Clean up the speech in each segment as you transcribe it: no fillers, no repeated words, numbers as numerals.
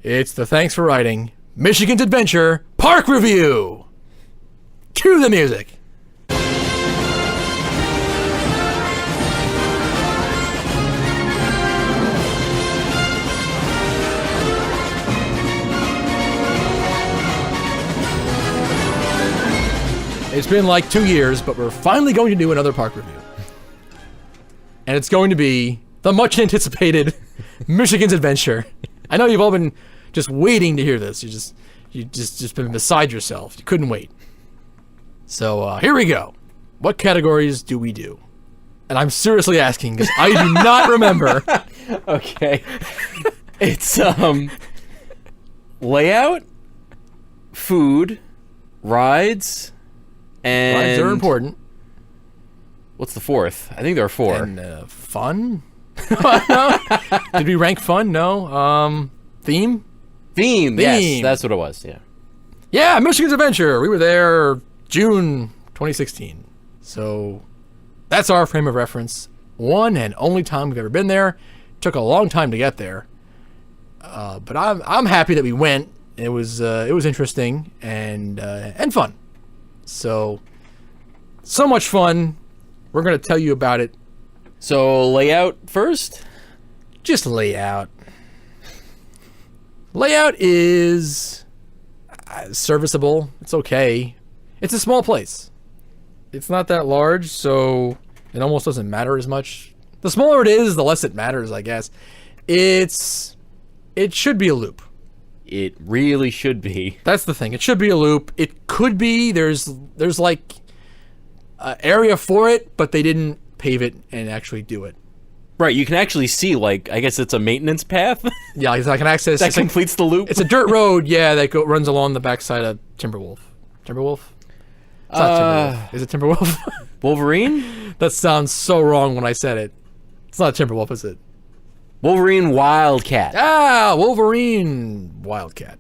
It's the Thanks for Writing Michigan's Adventure Park Review. Cue the music. It's been like 2 years, but we're finally going to do another park review. And it's going to be the much anticipated Michigan's Adventure. I know you've all been just waiting to hear this. You just been beside yourself. You couldn't wait. So here we go. What categories do we do? And I'm seriously asking because I do not remember. Okay. It's layout, food, rides, and Rides are important. What's the fourth? I think there are four. And fun? Did we rank fun? No. Theme? Theme. Yes, that's what it was. Yeah. Yeah, Michigan's Adventure. We were there June 2016. So that's our frame of reference. One and only time we've ever been there. Took a long time to get there. But I'm happy that we went. It was interesting and fun. So much fun. We're going to tell you about it. So layout first? Just layout. Layout is serviceable. It's okay. It's a small place. It's not that large, so it almost doesn't matter as much. The smaller it is, the less it matters, I guess. It should be a loop. It really should be. That's the thing. It should be a loop. It could be. There's like area for it, but they didn't pave it and actually do it. Right, you can actually see, like, I guess it's a maintenance path. Yeah, like I can access. That completes the loop. It's a dirt road, yeah, that runs along the backside of Timberwolf. Timberwolf? It's not Timberwolf. Is it Timberwolf? Wolverine? That sounds so wrong when I said it. It's not Timberwolf, is it? Wolverine Wildcat. Ah, Wolverine Wildcat.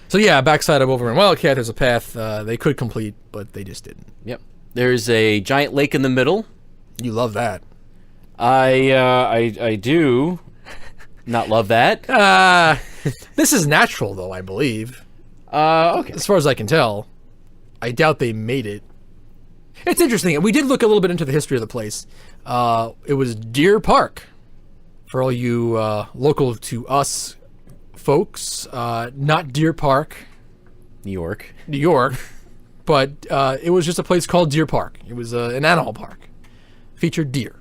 So yeah, backside of Wolverine Wildcat, there's a path they could complete, but they just didn't. Yep. There's a giant lake in the middle. You love that. I do not love that. This is natural, though, I believe. Okay. As far as I can tell. I doubt they made it. It's interesting. We did look a little bit into the history of the place. It was Deer Park. For all you local to us folks, not Deer Park, New York. New York, but it was just a place called Deer Park. It was an animal park. Featured deer.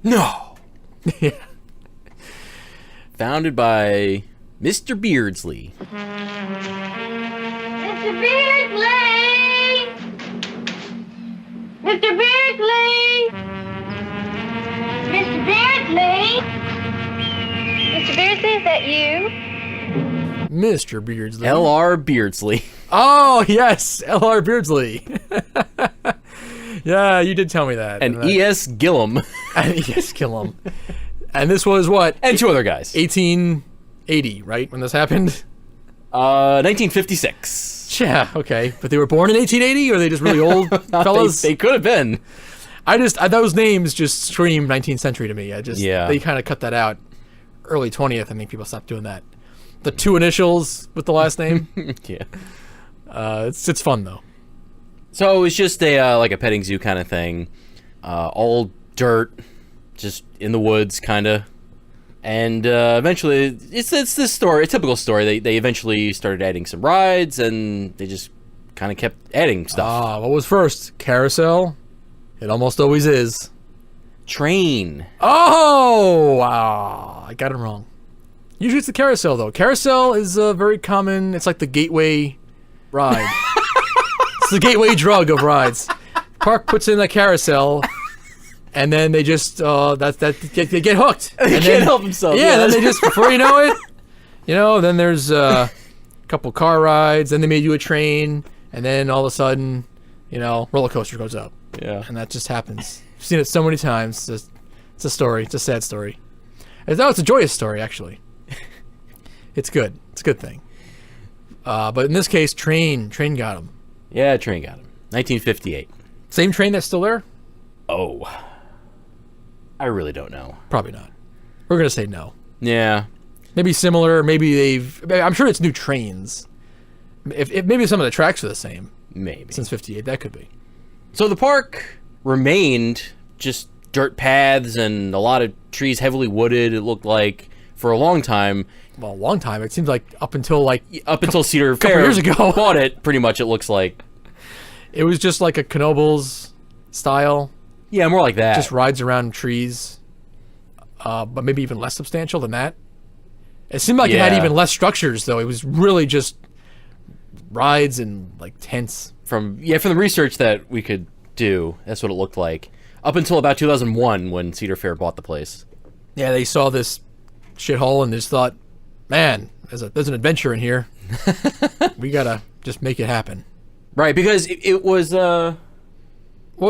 No. Yeah. Founded by Mr. Beardsley. Mr. Beardsley! Mr. Beardsley! Mr. Beardsley! Mr. Beardsley, is that you? Mr. Beardsley. L.R. Beardsley. Oh, yes. L.R. Beardsley. Yeah, you did tell me that. And E.S. Gillum. And E.S. Gillum. And this was what? And two other guys. 1880, right? When this happened? 1956. Yeah, okay. But they were born in 1880, or are they just really old fellas? They could have been. Those names just scream 19th century to me. Yeah. They kind of cut that out. Early 20th, I think people stopped doing that. The two initials with the last name. Yeah. It's fun, though. So it was just a like a petting zoo kind of thing. All dirt, just in the woods, kind of. And eventually, it's this story, a typical story. They eventually started adding some rides, and they just kind of kept adding stuff. What was first? Carousel? It almost always is. Train. Oh! Wow. I got it wrong. Usually it's the carousel, though. Carousel is a very common, it's like the gateway ride. It's the gateway drug of rides. Park puts in a carousel, and then they just they get hooked. They can't help themselves. Yeah, then they just, before you know it, then there's a couple car rides, then they made you a train, and then all of a sudden, roller coaster goes up. Yeah. And that just happens. I've seen it so many times. It's a story. It's a sad story. It's a joyous story, actually. It's good. It's a good thing. But in this case, train got him. Yeah, train got him. 1958. Same train that's still there? Oh. I really don't know. Probably not. We're going to say no. Yeah. Maybe similar. Maybe I'm sure it's new trains. If maybe some of the tracks are the same Maybe. since '58. That could be. So the park remained just dirt paths and a lot of trees heavily wooded, it looked like, for a long time. Well, a long time. It seems like up until Cedar couple Fair years ago. bought it, pretty much, it looks like. it was just like a Knoebels style. Yeah, more like that. Just rides around trees, but maybe even less substantial than that. It seemed like it had Yeah. even less structures, though. It was really just rides and like tents. From the research that we could do, that's what it looked like. Up until about 2001 when Cedar Fair bought the place. Yeah, they saw this shithole and just thought, man, there's an adventure in here. We gotta just make it happen. Right, because it was Well,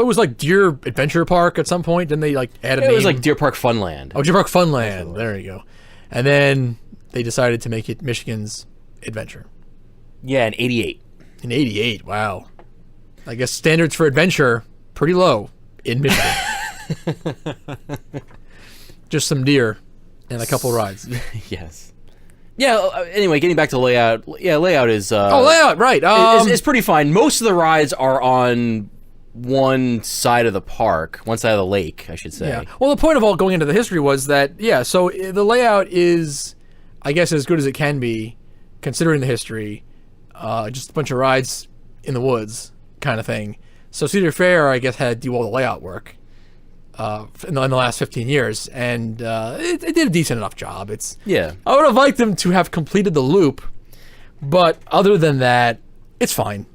it was like Deer Adventure Park at some point. Didn't they like add a name? it was like Deer Park Funland. Oh, Deer Park Funland. There you go. And then they decided to make it Michigan's Adventure. Yeah, in 88. In '88, wow. I guess standards for adventure pretty low in Michigan. Just some deer and a couple rides. Yes. Yeah, anyway, getting back to layout. Yeah, layout is Layout, right. is pretty fine. Most of the rides are on one side of the park, one side of the lake, I should say. Yeah. Well, the point of all going into the history was that, so the layout is, I guess, as good as it can be, considering the history. Just a bunch of rides in the woods kind of thing. So Cedar Fair, I guess, had to do all the layout work in the last 15 years, and it did a decent enough job. Yeah. I would have liked them to have completed the loop, but other than that, it's fine.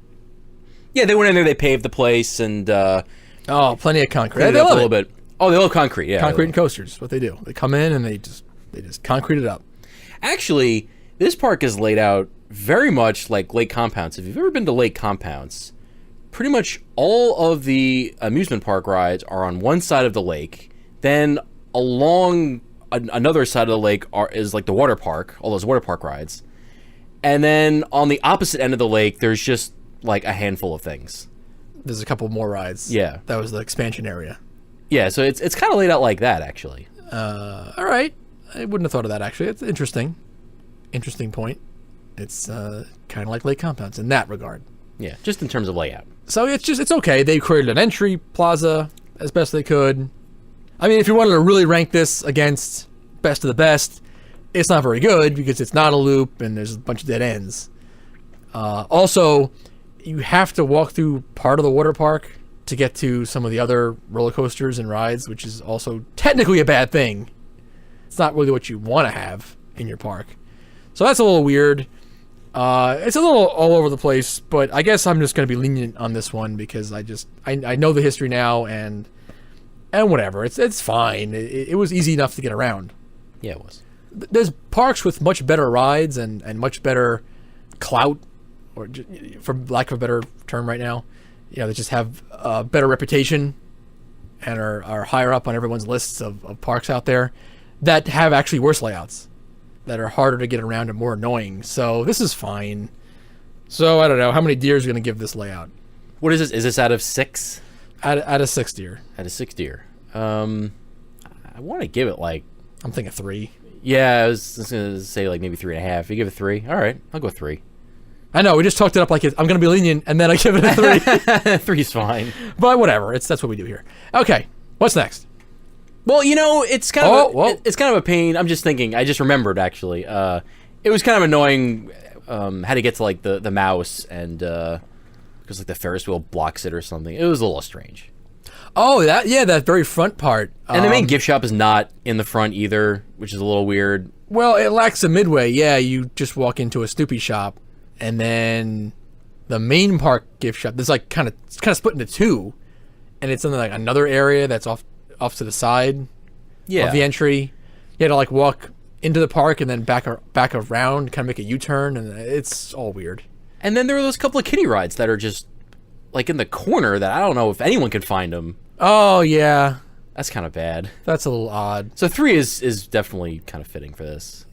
Yeah, they went in there, they paved the place, and Oh, plenty of concrete. cleaned They it up a love little it. bit. Oh, they love concrete, yeah. Concrete and coasters, what they do. They come in and they just concrete it up. Actually, this park is laid out very much like lake compounds. If you've ever been to lake compounds, pretty much all of the amusement park rides are on one side of the lake. Then along another side of the lake is like the water park, all those water park rides. And then on the opposite end of the lake, there's just like a handful of things. There's a couple more rides. Yeah. That was the expansion area. Yeah, so it's kind of laid out like that, actually. All right. I wouldn't have thought of that, actually. It's interesting. Interesting point. It's kind of like lake compounds in that regard. Yeah, just in terms of layout. So it's okay. They created an entry plaza as best they could. I mean, if you wanted to really rank this against best of the best, it's not very good because it's not a loop and there's a bunch of dead ends. Also, you have to walk through part of the water park to get to some of the other roller coasters and rides, which is also technically a bad thing. It's not really what you want to have in your park. So that's a little weird. It's a little all over the place, but I guess I'm just going to be lenient on this one because I know the history now and whatever. It's fine. It was easy enough to get around. Yeah, it was. There's parks with much better rides and much better clout, or for lack of a better term right now, they just have a better reputation and are higher up on everyone's lists of parks out there that have actually worse layouts, that are harder to get around and more annoying. So this is fine. So I don't know how many deers are going to give this layout. What is this? Is this out of 6? Out of 6 deer. Out of 6 deer. I want to give it like... I'm thinking 3. Yeah, I was going to say like maybe 3.5. You give it 3? All right, I'll go 3. I know, we just talked it up like I'm going to be lenient, and then I give it a 3. 3's fine. But whatever, that's what we do here. Okay, what's next? Well, it's kind of it's kind of a pain. I'm just thinking. I just remembered actually. It was kind of annoying how to get to like the mouse and because like the Ferris wheel blocks it or something. It was a little strange. Oh, that very front part. And the main gift shop is not in the front either, which is a little weird. Well, it lacks a midway. Yeah, you just walk into a Snoopy shop, and then the main park gift shop. There's like kind of split into 2, and it's in like another area that's off to the side of the entry. You had to like walk into the park and then back around, kind of make a U-turn, and it's all weird. And then there are those couple of kiddie rides that are just like in the corner that I don't know if anyone can find them. Oh yeah, that's kind of bad. That's a little odd. So 3 is definitely kind of fitting for this.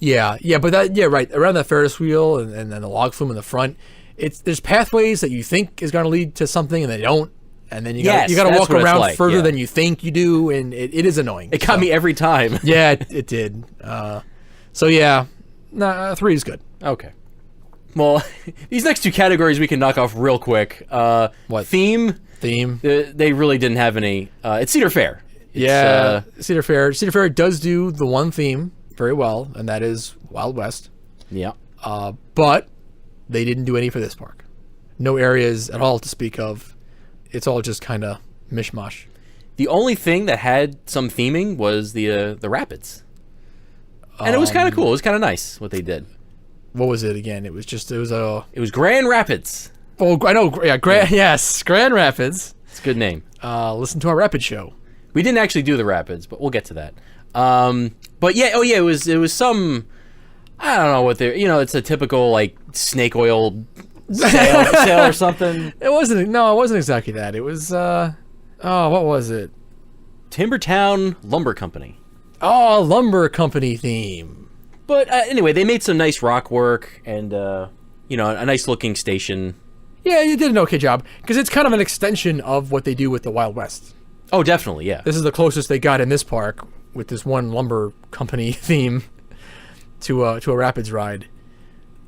Yeah, but right around that Ferris wheel and then the log flume in the front. There's pathways that you think is going to lead to something and they don't. And then you got to walk around further than you think you do, and it is annoying. It got me every time. Yeah, it did. So yeah, nah, 3 is good. Okay. Well, these next 2 categories we can knock off real quick. What? Theme? Theme. They really didn't have any. It's Cedar Fair. Yeah, Cedar Fair. Cedar Fair does do the one theme very well, and that is Wild West. Yeah. But they didn't do any for this park. No areas at all to speak of. It's all just kind of mishmash. The only thing that had some theming was the rapids, and it was kind of cool. It was kind of nice what they did. What was it again? It was Grand Rapids. Oh, I know. Yeah, yes, Grand Rapids. It's a good name. Listen to our Rapid show. We didn't actually do the rapids, but we'll get to that. But yeah, it was some. I don't know what they're. It's a typical like snake oil sale or something. It wasn't exactly that. It was. What was it? Timbertown Lumber Company. Oh, lumber company theme. But anyway, they made some nice rock work and a nice looking station. Yeah, you did an okay job because it's kind of an extension of what they do with the Wild West. Oh, definitely, yeah. This is the closest they got in this park with this one lumber company theme to a rapids ride.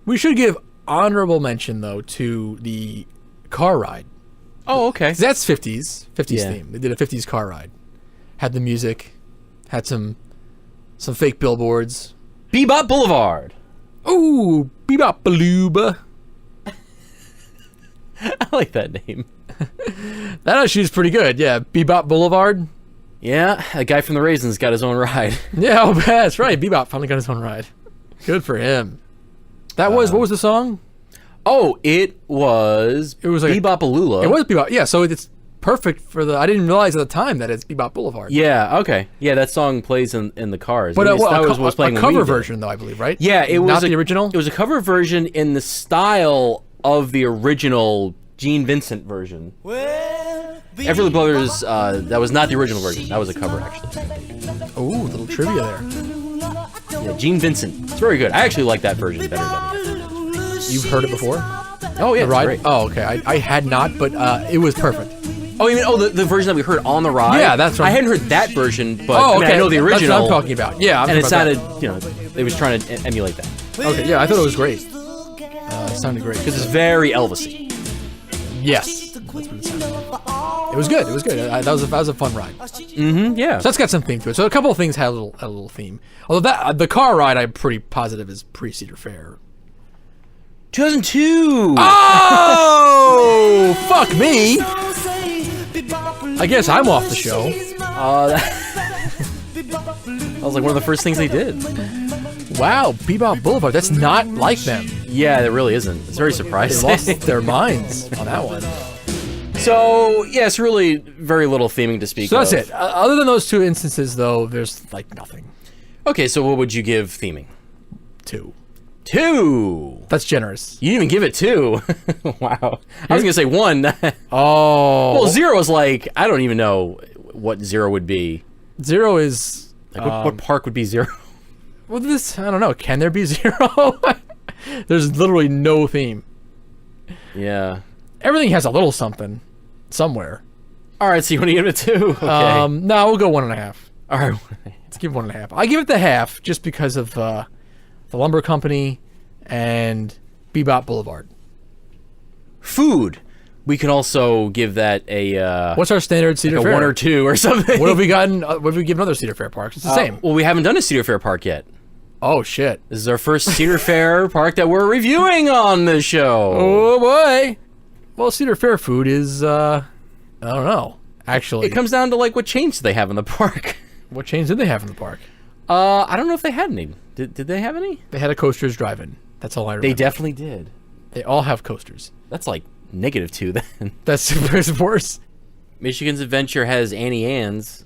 We should give honorable mention though to the car ride. Oh, okay. 'Cause that's 50s Yeah. theme. They did a 50s car ride. Had the music, had some fake billboards. Bebop Boulevard. Ooh, bebop balooba. I like that name. That actually is pretty good. Yeah, Bebop Boulevard. Yeah, a guy from the Raisins got his own ride. Yeah, oh, that's right. Bebop finally got his own ride. Good for him. That was what was the song? Oh, it was It was like Bebop Alula. It was Bebop. Yeah, so it's perfect for the. I didn't realize at the time that it's Bebop Boulevard. Yeah, okay. Yeah, that song plays in the cars. but At least that was what was a playing when we cover did it. version though, I believe, right? Yeah, it was not the original. It was a cover version in the style of the original Gene Vincent version. Everly Brothers, that was not the original version. That was a cover, actually. Ooh, little trivia there. Yeah, Gene Vincent. It's very good. I actually like that version better than the You've heard it before? Oh, yeah, The ride? great. Oh, okay. I had not, but it was perfect. Oh, you mean the version that we heard on the ride? Yeah, that's right. I hadn't heard that version, but Oh, I, mean, okay. I know the That's original. what I'm talking about. Yeah, I'm and it talking about sounded, it was trying to emulate that. that. Okay, yeah, I thought it was great. It sounded great. Because it's very Elvis-y. Yes. That's what it sounded like. It was good. It was good. That was a fun ride. Mm-hmm, yeah. So that's got some theme to it. So a couple of things had a little theme. Although that the car ride, I'm pretty positive is pre-Cedar Fair. 2002! Oh, fuck me! I guess I'm off the show. That was like one of the first things they did. Wow, Bebop Boulevard. That's not like them. Yeah, it really isn't. It's very They surprising. lost their minds on that one. So, yeah, it's really very little theming to speak So of. that's it. Other than those two instances, though, there's like nothing. Okay, so what would you give theming? 2. 2! That's generous. You didn't even give it 2. Wow. I was going to say 1. Oh. Well, 0 is like, I don't even know what 0 would be. 0 is. Like, what park would be 0? Well, this I don't know. Can there be 0? There's literally no theme. Yeah. Everything has a little something somewhere. All right, so you want to give it 2? Okay. No, we'll go 1.5. All right. Let's give 1.5. I give it the half just because of the lumber company and Bebop Boulevard. Food. We can also give that a What's our standard Cedar a Fair? 1 or 2 or something. What have we gotten? What have we given other Cedar Fair parks? It's the same. Well, we haven't done a Cedar Fair park yet. Oh shit. This is our first Cedar Fair park that we're reviewing on the show. Oh boy. Well, Cedar Fair food is I don't know. Actually, It comes down to like what chains do they have in the park. what chains did they have in the park? I don't know if they had any. Did they have any? They had a Coasters Drive-In. That's all I remember. They definitely did. They all have coasters. That's like -2 then. That's worse. Michigan's Adventure has Annie Ann's.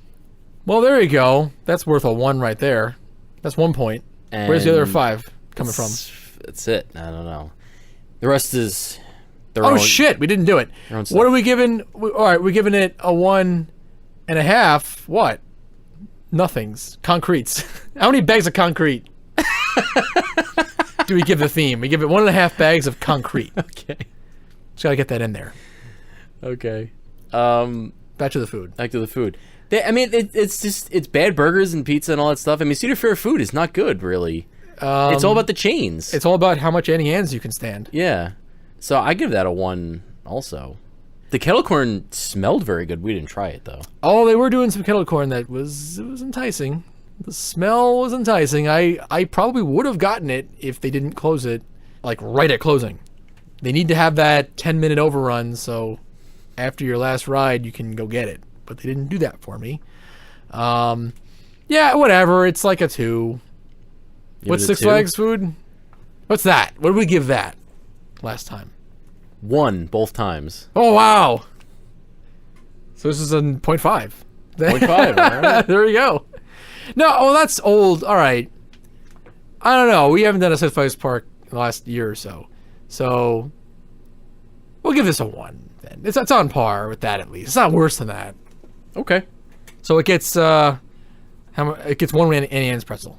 Well, there you go. That's worth a 1 right there. That's 1 point. Where's the other 5 coming from? That's it. I don't know. The rest is their Oh own. shit, we didn't do it. Their own What stuff. are we giving? All right, we're giving it a 1.5. What? Nothings. Concretes. How many bags of concrete do we give the theme? We give it 1.5 bags of concrete. Okay. Just gotta get that in there. Okay. Back to the food. Back to the food. I mean, it's bad burgers and pizza and all that stuff. I mean, Cedar Fair food is not good, really. It's all about the chains. It's all about how much Annie Ann's you can stand. Yeah. So I give that a 1 also. The kettle corn smelled very good. We didn't try it though. Oh, they were doing some kettle corn that was enticing. The smell was enticing. I probably would have gotten it if they didn't close it like right at closing. They need to have that 10-minute overrun so after your last ride you can go get it. But they didn't do that for me. Yeah, whatever. It's like a 2. Give What's it a Six 2? Flags food? What's that? What did we give that last time? 1 both times. Oh, wow. So this is a 0.5. 0.5. All right. There we go. No, oh, that's old. All right. I don't know. We haven't done a Six Flags Park in the last year or so. So we'll give this a 1 then. It's on par with that at least. It's not worse than that. Okay. So it gets it gets 1 Annie Ann's pretzel.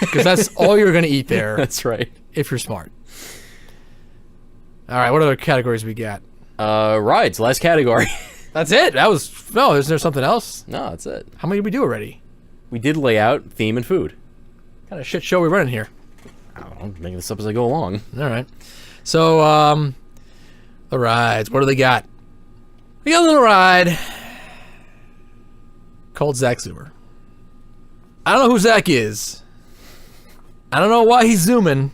Because that's all you're going to eat there That's right. if you're smart. All right, what other categories we got? Rides, last category. That's it. That was no. Isn't there something else? No, that's it. How many did we do already? We did layout, theme, and food. What kind of shit show we running here? I don't know, I'm making this up as I go along. All right. So the rides. What do they got? We got a little ride called Zach Zoomer. I don't know who Zach is. I don't know why he's zooming,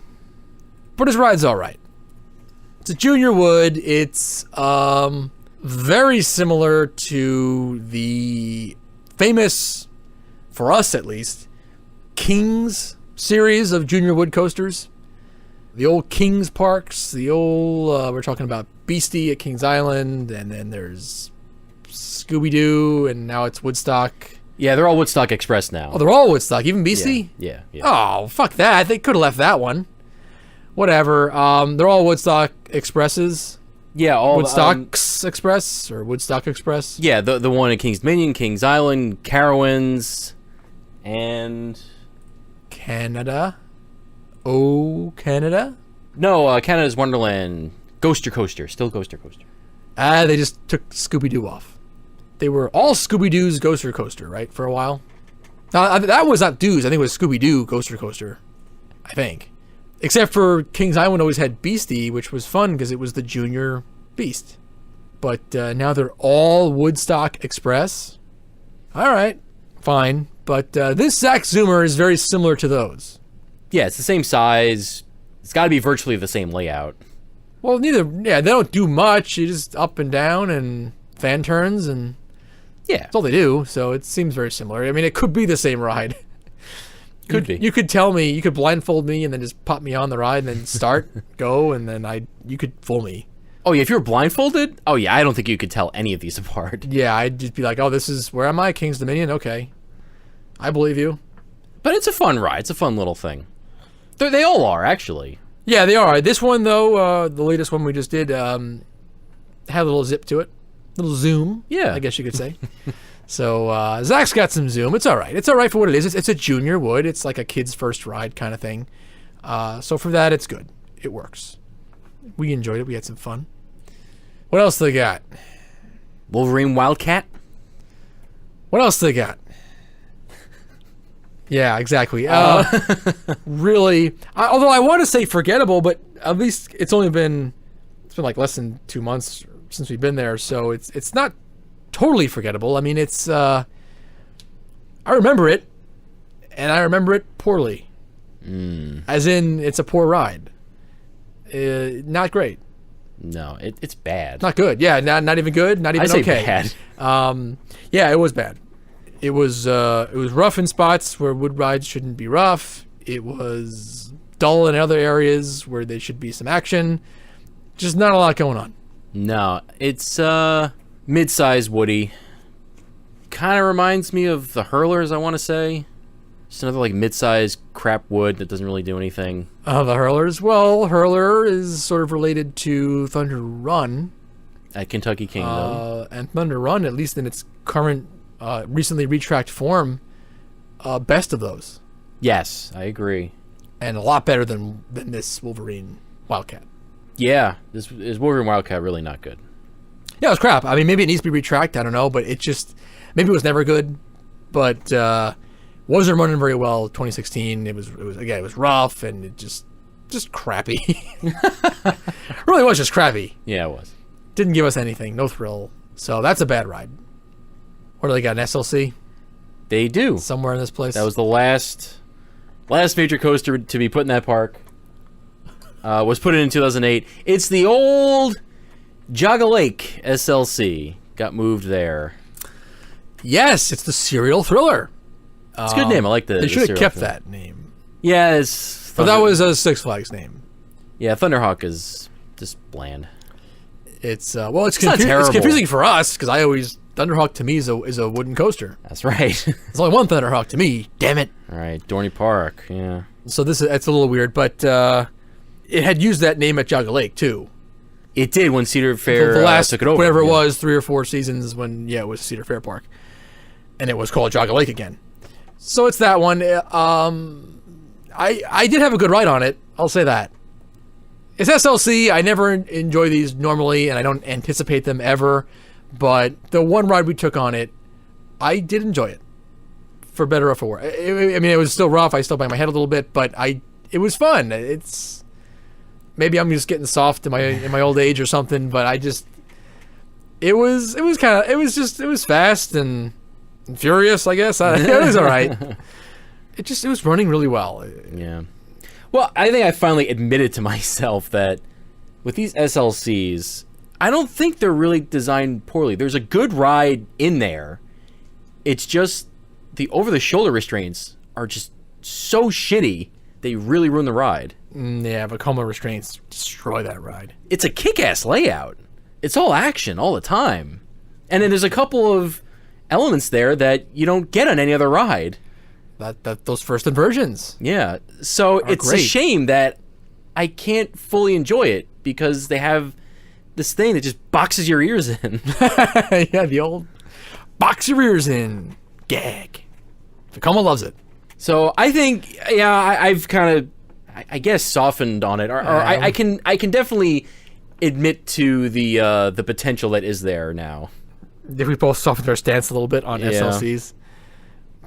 but his ride's all right. It's a Junior Wood. It's very similar to the famous, for us at least, Kings series of Junior Wood coasters. The old Kings parks, the old, we're talking about Beastie at Kings Island, and then there's Scooby-Doo, and now it's Woodstock. Yeah, they're all Woodstock Express now. Oh, they're all Woodstock, even Beastie? Yeah. Oh, fuck that. They could have left that one. Whatever. They're all Woodstock Expresses. Yeah, all Woodstock's Express or Woodstock Express. Yeah, the one at Kings Dominion, Kings Island, Carowinds, and Canada. Oh, Canada? no, Canada's Wonderland, Ghoster Coaster, still Ghoster Coaster. They just took Scooby-Doo off. They were all Scooby-Doo's Ghoster Coaster, right, for a while? That was not Doo's. I think it was Scooby-Doo Ghoster Coaster. I think. Except for Kings Island always had Beastie, which was fun because it was the junior Beast. But now they're all Woodstock Express. All right, fine. But this Zach Zoomer is very similar to those. Yeah, it's the same size. It's got to be virtually the same layout. Well, they don't do much. You just up and down and fan turns, and Yeah, that's all they do. So it seems very similar. I mean, it could be the same ride. could be. You could tell me, you could blindfold me and then just pop me on the ride and then start, go, and then you could fool me. Oh yeah, if you're blindfolded, oh yeah, I don't think you could tell any of these apart. Yeah, I'd just be like, oh, this is, where am I? King's Dominion? Okay. I believe you. But it's a fun ride. It's a fun little thing. They all are, actually. Yeah, they are. This one, though, the latest one we just did, had a little zip to it. Little zoom, Yeah. I guess you could say. So Zach's got some zoom. It's all right. It's all right for what it is. It's a Junior Wood. It's like a kid's first ride kind of thing. So for that, it's good. It works. We enjoyed it. We had some fun. What else they got? Wolverine Wildcat. What else they got? Yeah, exactly. Really, although I want to say forgettable, but at least it's been like less than 2 months since we've been there, so it's not totally forgettable. I mean, it's I remember it, and I remember it poorly. As in, it's a poor ride. Not great. No, it's bad. Not good. Yeah, not even good. Not even I say okay. bad. Yeah, it was bad. It was rough in spots where wood rides shouldn't be rough. It was dull in other areas where there should be some action. Just not a lot going on. No, it's mid-size Woody. Kind of reminds me of the Hurlers, I want to say. Just another like mid-size crap wood that doesn't really do anything. The Hurlers. Well, Hurler is sort of related to Thunder Run. At Kentucky Kingdom. And Thunder Run, at least in its current, recently retracked form, best of those. Yes, I agree. And a lot better than this Wolverine Wildcat. Yeah, this is Wolverine Wildcat really not good. Yeah, it was crap. I mean, maybe it needs to be retracked. I don't know, but it just, maybe it was never good. But wasn't running very well. 2016, it was again, it was rough and it just crappy. Really was just crappy. Yeah, it was. Didn't give us anything, no thrill. So that's a bad ride. What do they got? An SLC They do. somewhere in this place? That was the last major coaster to be put in that park. Was put in 2008. It's the old Jaga Lake SLC. Got moved there. Yes, it's the Serial Thriller. It's a good name. I like the. They the should have serial kept thing. that name. Yeah, it's. But that was a Six Flags name. Yeah, Thunderhawk is just bland. It's not it's terrible. confusing for us because I always Thunderhawk to me is a wooden coaster. That's right. There's only one Thunderhawk to me. Damn it. All right, Dorney Park. Yeah. So it's a little weird, but it had used that name at Jaga Lake too. It did when Cedar Fair The last took it over. whatever it yeah. was, 3 or 4 seasons when it was Cedar Fair Park, and it was called Jaga Lake again. So it's that one. I did have a good ride on it. I'll say that. It's SLC. I never enjoy these normally, and I don't anticipate them ever. But the one ride we took on it, I did enjoy it, for better or for worse. I mean, it was still rough. I still banged my head a little bit, but it was fun. It's maybe I'm just getting soft in my old age or something, but it was fast and furious, I guess. It was all right. It was running really well. Yeah. Well, I think I finally admitted to myself that with these SLCs, I don't think they're really designed poorly. There's a good ride in there. It's just the over-the-shoulder restraints are just so shitty, they really ruin the ride. Yeah, Vekoma restraints destroy that ride. It's a kick-ass layout. It's all action all the time. And then there's a couple of elements there that you don't get on any other ride. Those first inversions. Yeah. So it's great. a shame that I can't fully enjoy it because they have this thing that just boxes your ears in. Yeah, the old box your ears in gag. Vekoma loves it. So I think, I've kind of, I guess, softened on it, or I can definitely admit to the potential that is there now. If we both softened our stance a little bit on Yeah. SLCs.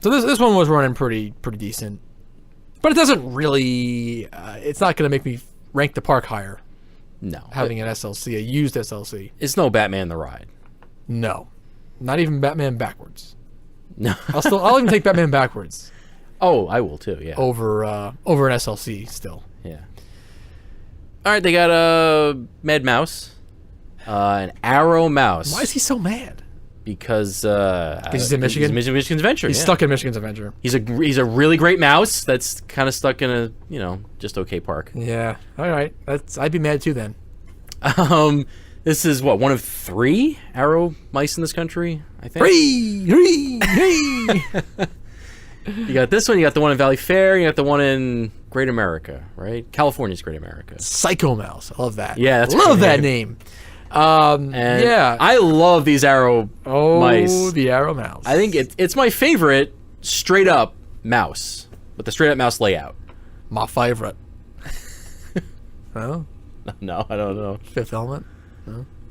So this one was running pretty decent, but it doesn't really. It's not going to make me rank the park higher. No, Having an SLC, a used SLC. it's no Batman the Ride. No, not even Batman backwards. No. I'll even take Batman backwards Oh, I will too. Yeah. over an SLC still. Yeah. All right, they got a Mad Mouse, an Arrow Mouse. Why is he so mad? Because he's in Michigan? He's in Michigan's Adventure. He's yeah. stuck in Michigan's Adventure. He's a really great mouse that's kind of stuck in a just okay park. Yeah. All right. I'd be mad too then. This is one of 3 Arrow mice in this country, I think. Hee. You got this one. You got the one in Valley Fair. You got the one in Great America, right? California's Great America. Psycho Mouse. I love that. Yeah, that's a love great that name. And Yeah. I love these Arrow mice. The Arrow Mouse. I think it's my favorite straight up mouse with the straight up mouse layout. my favorite. Oh, No, I don't know. Fifth Element.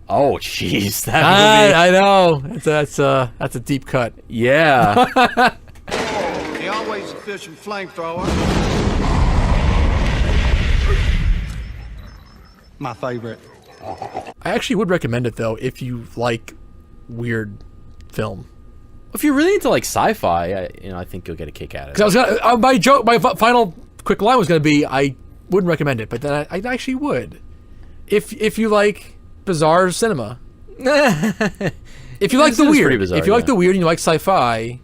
Oh, jeez, that movie. I know. That's a deep cut. Yeah. The always efficient flamethrower. My favorite. I actually would recommend it though if you like weird film. If you're really into like sci-fi, I think you'll get a kick out of it. Because I was gonna my final quick line was gonna be I wouldn't recommend it, but then I actually would. If you like bizarre cinema, if you like the It's weird, pretty bizarre, if you like yeah. the weird and you like sci-fi,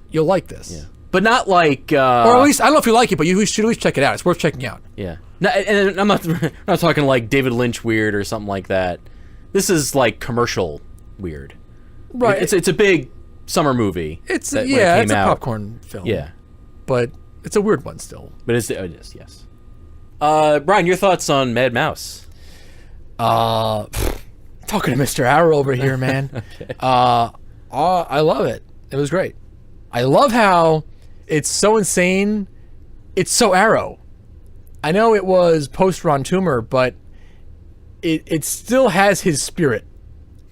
you'll like this. Yeah. But not like, Or at least I don't know if you like it, but you should at least check it out. It's worth checking out. yeah. No, and I'm not talking like David Lynch weird or something like that. This is like commercial weird. Right. It's a big summer movie. It's that when it yeah, came it's a out. popcorn film. Yeah, but it's a weird one still. but it is, yes. Brian, your thoughts on Mad Mouse? Talking to Mr. Arrow over here, man. Okay. I love it. It was great. I love how it's so insane. It's so Arrow. I know it was post Ron Toomer, but it still has his spirit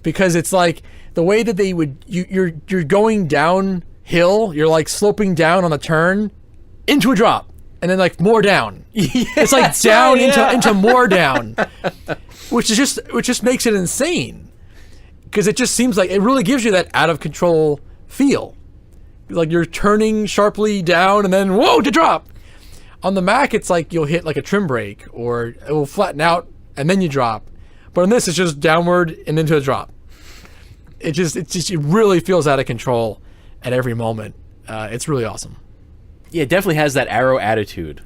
because it's like the way that they would you're going down hill, you're like sloping down on the turn into a drop, and then like more down. It's like down into more down, which just makes it insane, because it just seems like it really gives you that out of control feel, like you're turning sharply down and then whoa to drop. On the Mac, it's like you'll hit like a trim brake, or it will flatten out and then you drop. But on this, it's just downward and into a drop. It really feels out of control at every moment. It's really awesome. Yeah, it definitely has that Arrow attitude.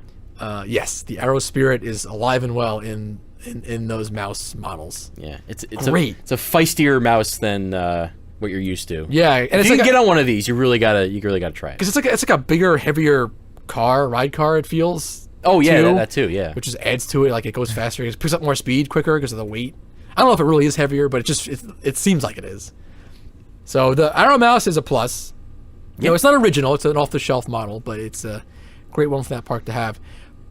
Yes, the Arrow spirit is alive and well in those mouse models. Yeah, it's great. It's a feistier mouse than what you're used to. Yeah, and if you can get on one of these, you really gotta try it. Because it's like a bigger, heavier ride car. It feels. Oh yeah, that too. Yeah, which just adds to it. Like it goes faster, it picks up more speed quicker because of the weight. I don't know if it really is heavier, but it seems like it is. So the Arrow mouse is a plus. You know, it's not original. It's an off-the-shelf model, but it's a great one for that park to have.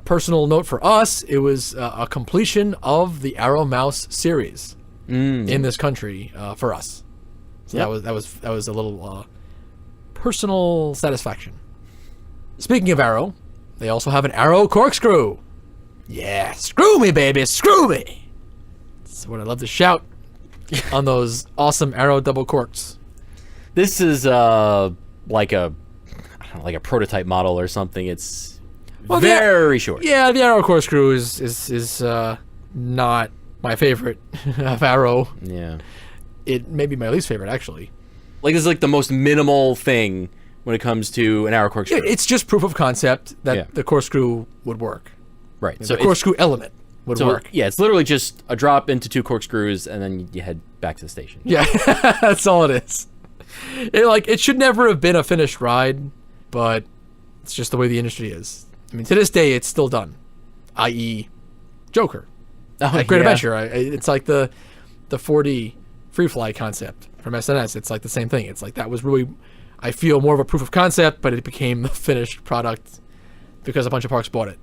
Personal note for us, it was a completion of the Arrow mouse series in this country for us. So that was a little personal satisfaction. Speaking of Arrow, they also have an Arrow corkscrew. Yeah, screw me, baby, screw me. That's what I love to shout on those awesome Arrow double corks. This is like a prototype model or something. It's very short. Yeah, the Arrow corkscrew is not my favorite of Arrow. Yeah, it may be my least favorite actually. Like this is like the most minimal thing when it comes to an Arrow corkscrew. Yeah, it's just proof of concept that the corkscrew would work. Right. So the corkscrew element would work. Yeah, it's literally just a drop into 2 corkscrews and then you head back to the station. Yeah, that's all it is. It should never have been a finished ride, but it's just the way the industry is. I mean, to this day, it's still done. I.e., Joker. Great Adventure. It's like the 4D free fly concept from SNS. It's like the same thing. It's like that was really, I feel, more of a proof of concept, but it became the finished product because a bunch of parks bought it.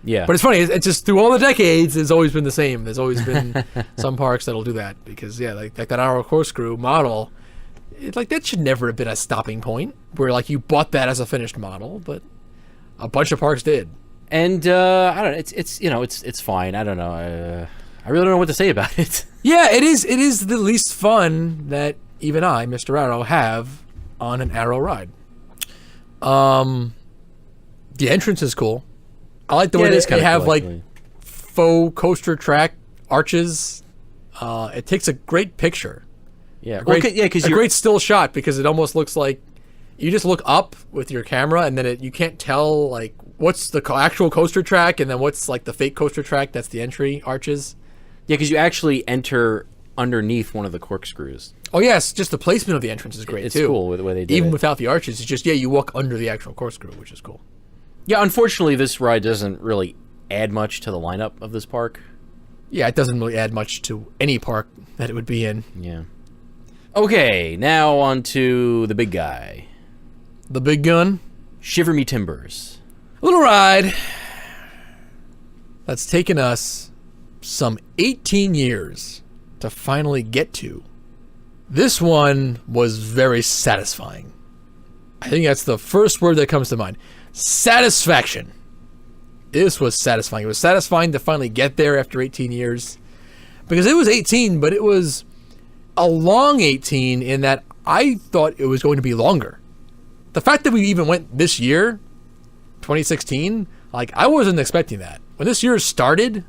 Yeah. But it's funny. It's just through all the decades, it's always been the same. There's always been some parks that'll do that because, like that Arrow corkscrew model, that should never have been a stopping point where like you bought that as a finished model, but a bunch of parks did. And I don't know. It's fine. I don't know. I really don't know what to say about it. Yeah, it is. It is the least fun that even I, Mr. Arrow, have on an Arrow ride. The entrance is cool. I like the way they have cool, like faux coaster track arches. It takes a great picture. Yeah, because a great still shot because it almost looks like you just look up with your camera and then you can't tell like what's the actual coaster track and then what's like the fake coaster track. That's the entry arches. Yeah, because you actually enter underneath one of the corkscrews. Oh yes, just the placement of the entrance is great too. It's cool with the way they do it. Even without the arches, it's just you walk under the actual corkscrew, which is cool. Yeah, unfortunately, this ride doesn't really add much to the lineup of this park. Yeah, it doesn't really add much to any park that it would be in. Yeah. Okay, now on to the big guy. The big gun? Shiver Me Timbers. A little ride that's taken us some 18 years to finally get to. This one was very satisfying. I think that's the first word that comes to mind. Satisfaction. This was satisfying. It was satisfying to finally get there after 18 years. Because it was 18, but it was a long 18 in that I thought it was going to be longer. The fact that we even went this year, 2016, like I wasn't expecting that. When this year started,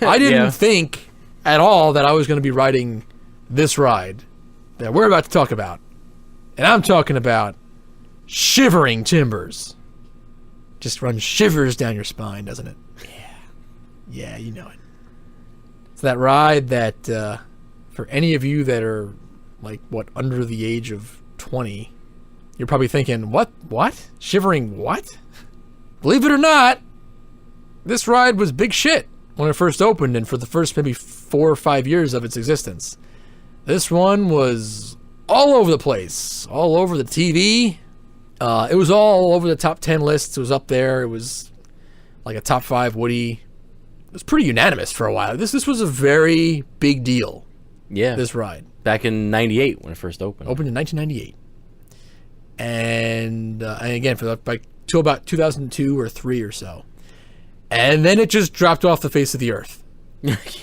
I didn't think at all that I was going to be riding this ride that we're about to talk about. And I'm talking about Shivering Timbers. Just runs shivers down your spine, doesn't it? Yeah, you know it. It's that ride that, for any of you that are, like, under the age of 20, you're probably thinking, what? Shivering what? Believe it or not, this ride was big shit when it first opened and for the first maybe 4 or 5 years of its existence. This one was all over the place, all over the TV. It was all over the top 10 lists. It was up there. It was like a top 5 Woody. It was pretty unanimous for a while. This was a very big deal. Yeah. This ride. Back in 98 when it first opened. Opened in 1998. and again for like till about 2002 or 3 or so, and then it just dropped off the face of the earth.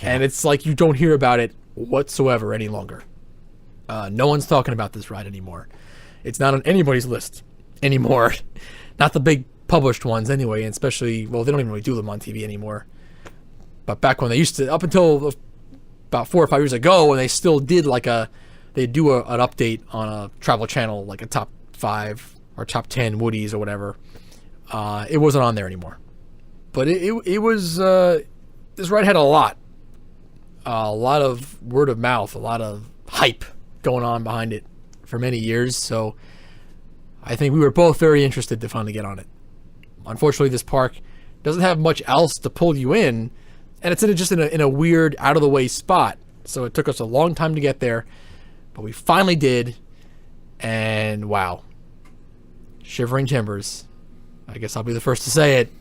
And it's like you don't hear about it whatsoever any longer. No one's talking about this ride anymore. It's not on anybody's list anymore. Not the big published ones anyway, and especially, well, they don't even really do them on TV anymore. But back when they used to, up until about 4 or 5 years ago, when they still did like they'd do an update on a travel channel, like a top 5 or top 10 Woodies or whatever. It wasn't on there anymore. But it was, this ride had a lot of word of mouth, a lot of hype going on behind it for many years. So I think we were both very interested to finally get on it. Unfortunately, this park doesn't have much else to pull you in, and it's just in a weird, out of the way spot. So it took us a long time to get there, but we finally did, and wow, shivering timbers. I guess I'll be the first to say it.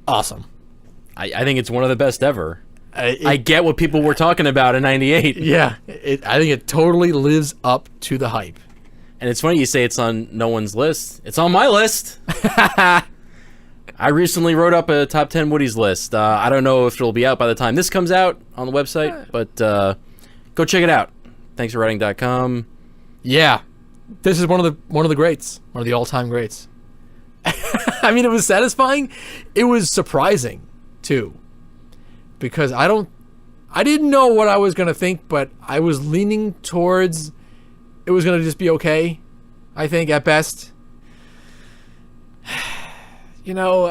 Awesome. I think it's one of the best ever. I get what people were talking about in '98. Yeah, I think it totally lives up to the hype. And it's funny you say it's on no one's list. It's on my list. I recently wrote up a top 10 Woodies list. I don't know if it'll be out by the time this comes out on the website, but go check it out. Thanksforwriting.com. Yeah, this is one of the greats, one of the all-time greats. I mean, it was satisfying. It was surprising too, because I didn't know what I was gonna think, but I was leaning towards it was gonna just be okay. I think at best. You know,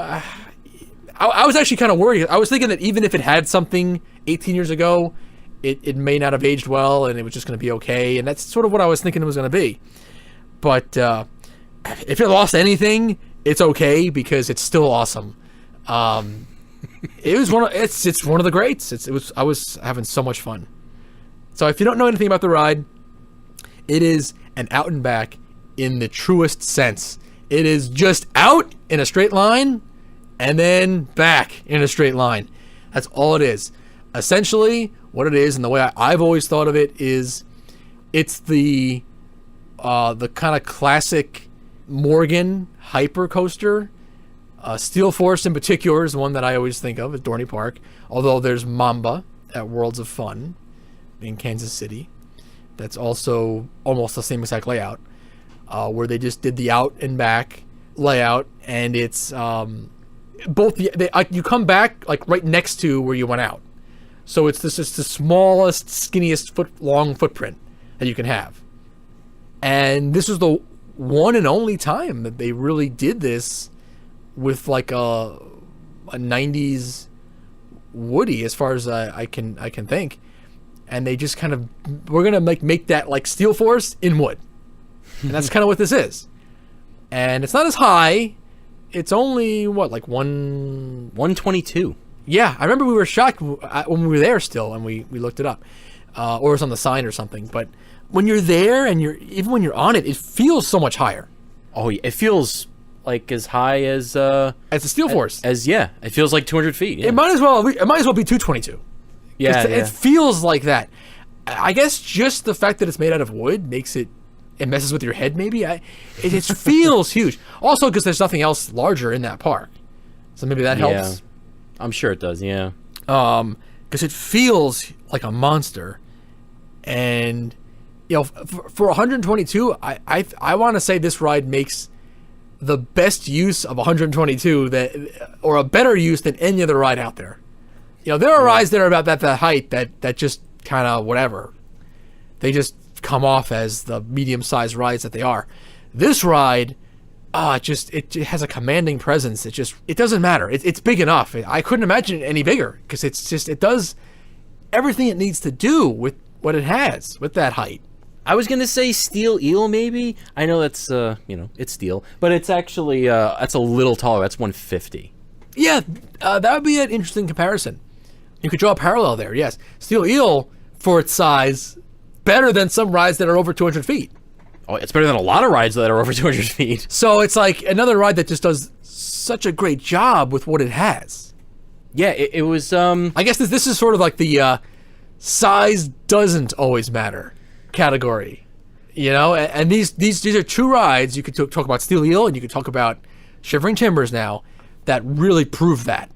I was actually kind of worried. I was thinking that even if it had something 18 years ago, it may not have aged well, and it was just going to be okay. And that's sort of what I was thinking it was going to be. But if it lost anything, it's okay because it's still awesome. It was it's one of the greats. I was having so much fun. So if you don't know anything about the ride, it is an out and back in the truest sense. It is just out in a straight line and then back in a straight line. That's all it is. Essentially, what it is, and the way I've always thought of it, is it's the kind of classic Morgan hyper coaster. Steel Force in particular is the one that I always think of at Dorney Park. Although there's Mamba at Worlds of Fun in Kansas City. That's also almost the same exact layout. Where they just did the out and back layout, and it's both you come back like right next to where you went out, so it's just the smallest, skinniest long footprint that you can have. And this was the one and only time that they really did this with like a 90s Woody, as far as I can think. And they just kind of, we're gonna make that like Steel Force in wood. And that's kind of what this is. And it's not as high. It's only, like 122. Yeah, I remember we were shocked when we were there still, and we looked it up. Or it was on the sign or something. But when you're there, and even when you're on it, it feels so much higher. Oh, yeah, it feels like as high as the Steel Force. It feels like 200 feet. Yeah. It might as well be 222. Yeah, It feels like that. I guess just the fact that it's made out of wood makes it messes with your head, maybe. It just feels huge. Also, because there's nothing else larger in that park, so maybe that helps. I'm sure it does. Yeah. Because it feels like a monster, and for 122, I want to say this ride makes the best use of 122 or a better use than any other ride out there. There are rides that are about that height that just kind of whatever. They just come off as the medium-sized rides that they are. This ride, it has a commanding presence. It doesn't matter. It's big enough. I couldn't imagine it any bigger because it does everything it needs to do with what it has with that height. I was gonna say Steel Eel, maybe. I know that's it's steel, but it's actually that's a little taller. That's 150. Yeah, that would be an interesting comparison. You could draw a parallel there. Yes, Steel Eel for its size, better than some rides that are over 200 feet. Oh, it's better than a lot of rides that are over 200 feet. So it's like another ride that just does such a great job with what it has. Yeah, it was. I guess this is sort of like the size doesn't always matter category. You know, and these are two rides. You could talk about Steel Eel, and you could talk about Shivering Timbers now, that really prove that.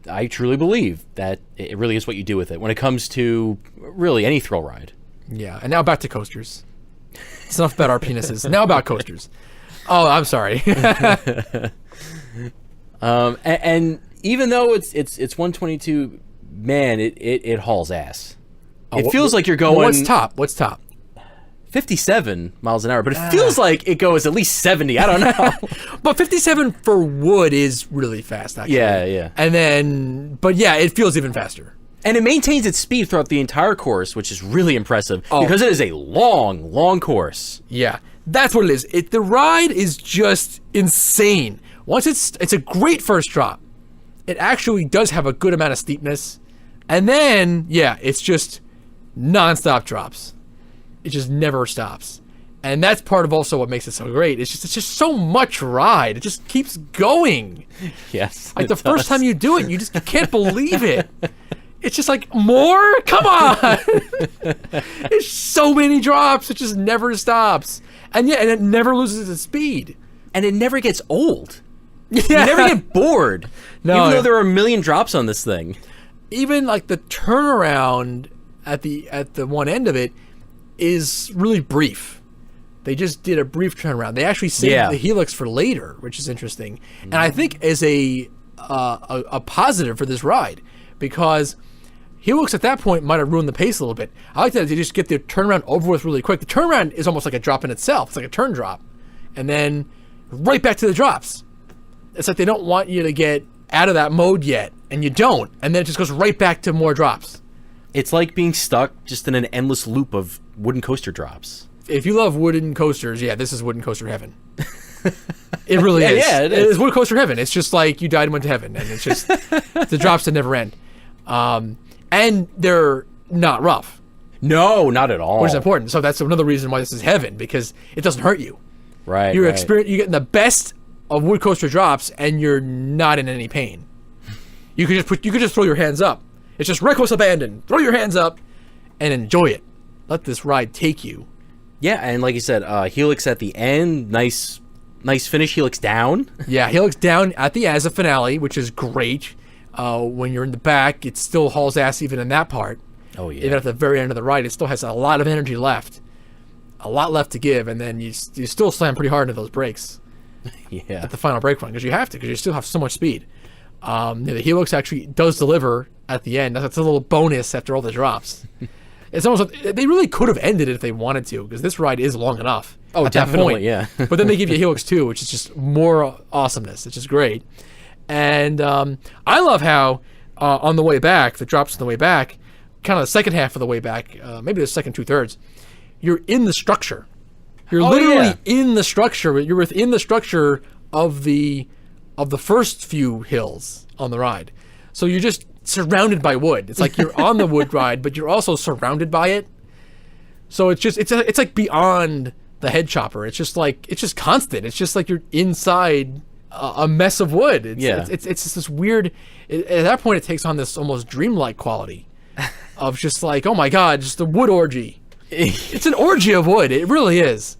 I truly believe that it really is what you do with it when it comes to really any thrill ride. Yeah, and now back to coasters. It's enough about our penises. Now about coasters. Oh, I'm sorry. And even though it's 122, man, it hauls ass. It feels like you're going. What's top? What's top? 57 miles an hour, but it feels like it goes at least 70. I don't know. But 57 for wood is really fast, actually. Yeah. And then, but yeah, it feels even faster. And it maintains its speed throughout the entire course, which is really impressive Oh. because it is a long, long course. Yeah, that's what it is. The ride is just insane. Once it's a great first drop. It actually does have a good amount of steepness, and then yeah, it's just nonstop drops. It just never stops, and that's part of also what makes it so great. It's just so much ride. It just keeps going. Yes. Like the first time you do it, you can't believe it. It's just like, more? Come on! There's so many drops. It just never stops. And yeah, and it never loses its speed. And it never gets old. Yeah. You never get bored. No. Even though there are a million drops on this thing. Even like the turnaround at the one end of it is really brief. They just did a brief turnaround. They actually saved the Helix for later, which is interesting. And I think is a positive for this ride, because Helix at that point might have ruined the pace a little bit. I like that they just get the turnaround over with really quick. The turnaround is almost like a drop in itself. It's like a turn drop. And then right back to the drops. It's like they don't want you to get out of that mode yet, and you don't. And then it just goes right back to more drops. It's like being stuck just in an endless loop of wooden coaster drops. If you love wooden coasters, yeah, this is wooden coaster heaven. It really is. Yeah, it It is. is wooden coaster heaven. It's just like you died and went to heaven, and it's just the drops that never end. And they're not rough, No, not at all. which is important. So that's another reason why this is heaven, because it doesn't hurt you. Right. You're right. you're getting the best of wood coaster drops, and you're not in any pain. You could just throw your hands up. It's just reckless abandon. Throw your hands up and enjoy it. Let this ride take you. Yeah, and like you said, Helix at the end, nice finish. Helix down. Yeah, Helix down as a finale, which is great. When you're in the back, it still hauls ass even in that part. Oh yeah. Even at the very end of the ride, it still has a lot of energy left. A lot left to give, and then you still slam pretty hard into those brakes Yeah. at the final brake run, because you have to, because you still have so much speed. The Helix actually does deliver at the end. That's a little bonus after all the drops. It's almost like they really could have ended it if they wanted to, because this ride is long enough. Oh, at that definitely, point. yeah. But then they give you Helix 2, which is just more awesomeness. It's just great. And I love how on the way back, the drops on the way back, kind of the second half of the way back, maybe the second 2/3, you're in the structure. You're literally in the structure. You're within the structure of the first few hills on the ride. So you're just surrounded by wood. It's like you're on the wood ride, but you're also surrounded by it. So it's like beyond the head chopper. It's just constant. It's just like you're inside a mess of wood. It's just this weird. At that point, it takes on this almost dreamlike quality of just like, oh my god, just a wood orgy. It's an orgy of wood. It really is.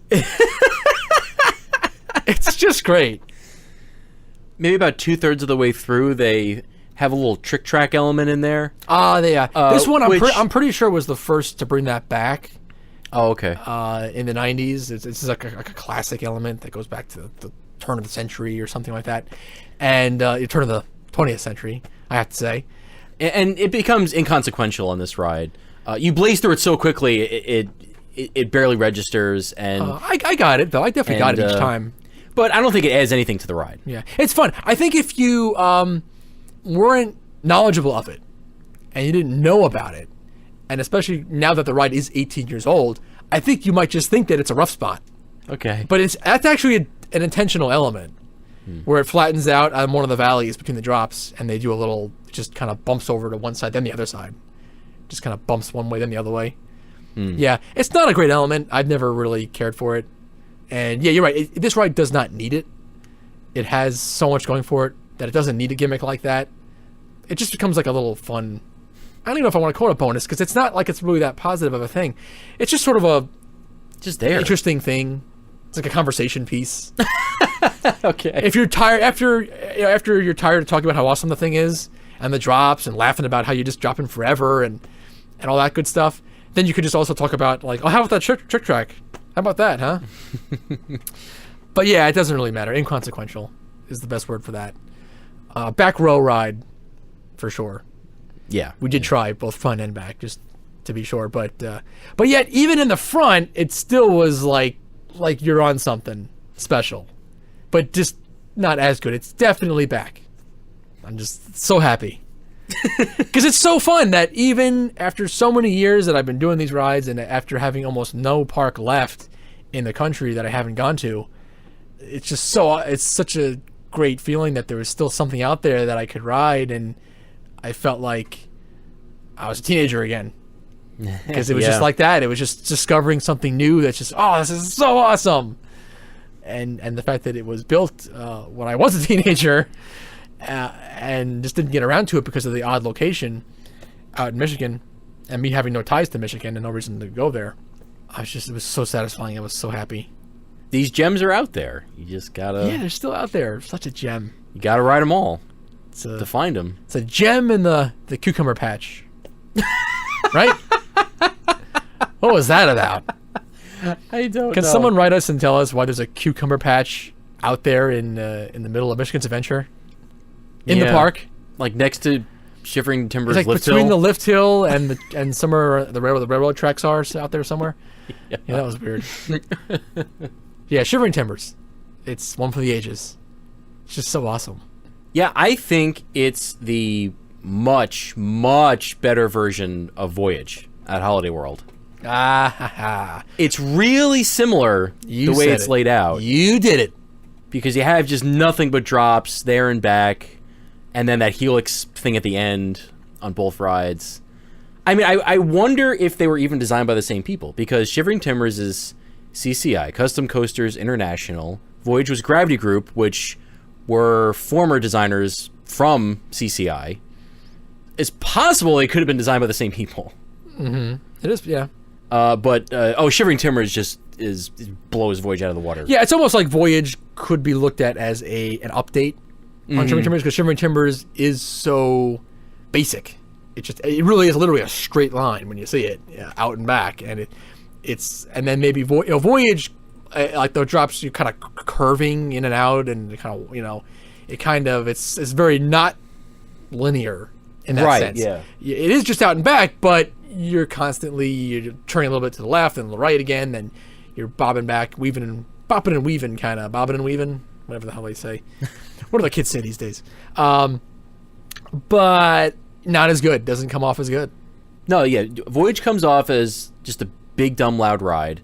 It's just great. Maybe about 2/3 of the way through, they have a little trick track element in there. This one which- I'm pretty sure was the first to bring that back. Oh, okay. In the 90s. It's like a classic element that goes back to the turn of the century or something like that. And the turn of the 20th century, I have to say. And it becomes inconsequential on this ride. You blaze through it so quickly, it barely registers, and I got it, though. I definitely got it each time. but I don't think it adds anything to the ride. Yeah, it's fun. I think if you weren't knowledgeable of it and you didn't know about it, and especially now that the ride is 18 years old, I think you might just think that it's a rough spot. Okay. But that's actually an intentional element where it flattens out on one of the valleys between the drops, and they do a little, just kind of bumps over to one side, then the other side. Just kind of bumps one way, then the other way. Yeah, it's not a great element. I've never really cared for it. And yeah, you're right. This ride does not need it. It has so much going for it that it doesn't need a gimmick like that. It just becomes like a little fun. I don't even know if I want to call it a bonus, because it's not like it's really that positive of a thing. It's just sort of Just there. interesting thing. It's like a conversation piece. Okay. If you're tired after you're tired of talking about how awesome the thing is and the drops and laughing about how you just drop in forever and all that good stuff, then you could just also talk about like, oh, how about that trick track? How about that, huh? But yeah, it doesn't really matter. Inconsequential is the best word for that. Back row ride, for sure. Yeah. We did try both front and back, just to be sure. But yet, even in the front, it still was like you're on something special, but just not as good. It's definitely back. I'm just so happy because it's so fun that even after so many years that I've been doing these rides, and after having almost no park left in the country that I haven't gone to, it's such a great feeling that there was still something out there that I could ride, and I felt like I was a teenager again. Because it was just like that. It was just discovering something new that's just, oh, this is so awesome. And the fact that it was built when I was a teenager and just didn't get around to it because of the odd location out in Michigan and me having no ties to Michigan and no reason to go there. It was so satisfying. I was so happy. These gems are out there. You just gotta... Yeah, they're still out there. Such a gem. You gotta ride them all to find them. It's a gem in the cucumber patch. Right? What was that about? I don't know. Can someone write us and tell us why there's a cucumber patch out there in the middle of Michigan's Adventure? In the park? Like next to Shivering Timbers It's like lift between hill? the lift hill and somewhere the railroad tracks are out there somewhere. Yeah, that was weird. Yeah, Shivering Timbers. It's one for the ages. It's just so awesome. Yeah, I think it's the much, much better version of Voyage at Holiday World. Ah, ha, ha. It's really similar the way said it's it. laid out. You did it. Because you have just nothing but drops there and back, and then that helix thing at the end on both rides. I mean, I wonder if they were even designed by the same people, because Shivering Timbers is CCI, Custom Coasters International. Voyage was Gravity Group, which were former designers from CCI. It's possible they could have been designed by the same people. Mm-hmm. It is, yeah. But Shivering Timbers just blows Voyage out of the water. Yeah, it's almost like Voyage could be looked at as an update on Shivering Timbers, because Shivering Timbers is so basic. It really is literally a straight line when you see it out and back, and and then maybe Voyage, like the drops, you kind of curving in and out, and kind of it's very not linear in that sense. Yeah. It is just out and back, but you're turning a little bit to the left and the right again, then you're bobbing back, bopping and weaving, kind of bobbing and weaving, whatever the hell they say. What do the kids say these days? But not as good. Doesn't come off as good. No, yeah. Voyage comes off as just a big, dumb, loud ride.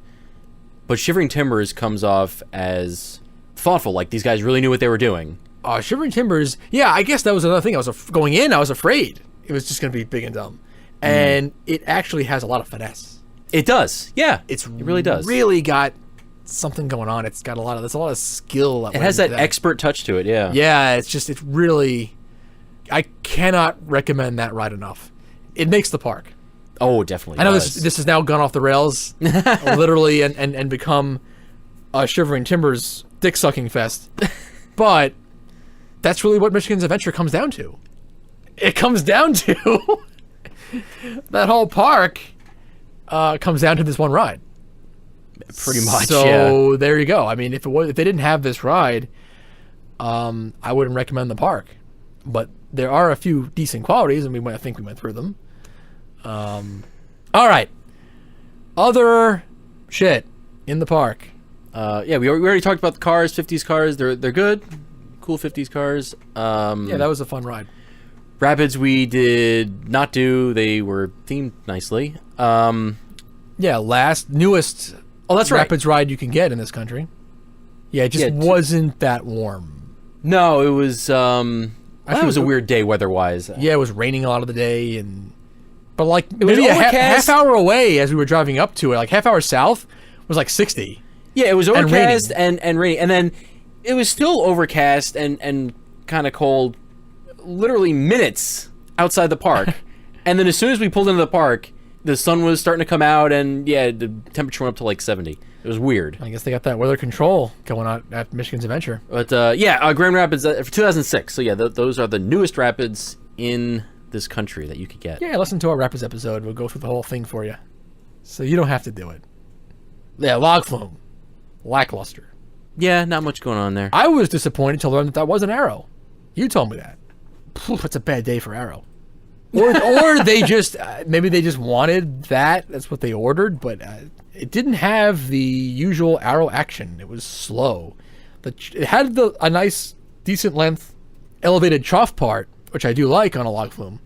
But Shivering Timbers comes off as thoughtful. Like, these guys really knew what they were doing. Shivering Timbers, yeah, I guess that was another thing. Going in, I was afraid it was just going to be big and dumb. And it actually has a lot of finesse. It does. Yeah. It really does. Really got something going on. There's a lot of skill. It has that expert touch to it, yeah. Yeah, it's really... I cannot recommend that ride enough. It makes the park. Oh, definitely. I know this has now gone off the rails, literally, and become a Shivering Timbers dick-sucking fest. But that's really what Michigan's Adventure comes down to. It comes down to... that whole park comes down to this one ride. Pretty much, So there you go. I mean, if they didn't have this ride, I wouldn't recommend the park. But there are a few decent qualities, and I think we went through them. All right. Other shit in the park. Yeah, we already talked about the cars, 50s cars. They're good. Cool 50s cars. Yeah, that was a fun ride. Rapids we did not do. They were themed nicely. Yeah, newest that's right. Rapids ride you can get in this country. Yeah, it just wasn't that warm. No, it was... that was a weird day weather-wise. Yeah, it was raining a lot of the day, but like It was maybe a overcast. half hour away as we were driving up to it, like half hour south was like 60. Yeah, it was overcast raining. and raining. And then it was still overcast and kind of cold literally minutes outside the park. And then as soon as we pulled into the park, the sun was starting to come out, and yeah, the temperature went up to like 70. It was weird. I guess they got that weather control going on at Michigan's Adventure. But Grand Rapids for 2006. So yeah, those are the newest rapids in this country that you could get. Yeah, listen to our Rapids episode. We'll go through the whole thing for you. So you don't have to do it. Yeah, log flume. Lackluster. Yeah, not much going on there. I was disappointed to learn that was an Arrow. You told me that. Phew, that's a bad day for Arrow. Or they just, maybe they just wanted that. That's what they ordered, but it didn't have the usual Arrow action. It was slow. It had a nice, decent length, elevated trough part, which I do like on a log flume,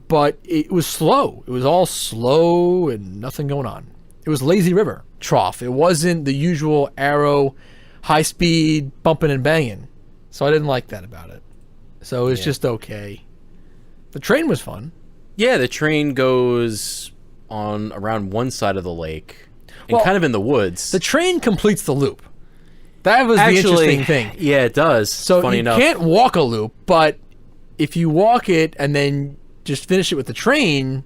but it was slow. It was all slow and nothing going on. It was lazy river trough. It wasn't the usual Arrow high speed bumping and banging. So I didn't like that about it. So it was just okay. The train was fun. Yeah, the train goes on around one side of the lake and kind of in the woods. The train completes the loop. That was the interesting thing. Yeah, it does. So funny you enough. can't walk a loop, but if you walk it and then just finish it with the train,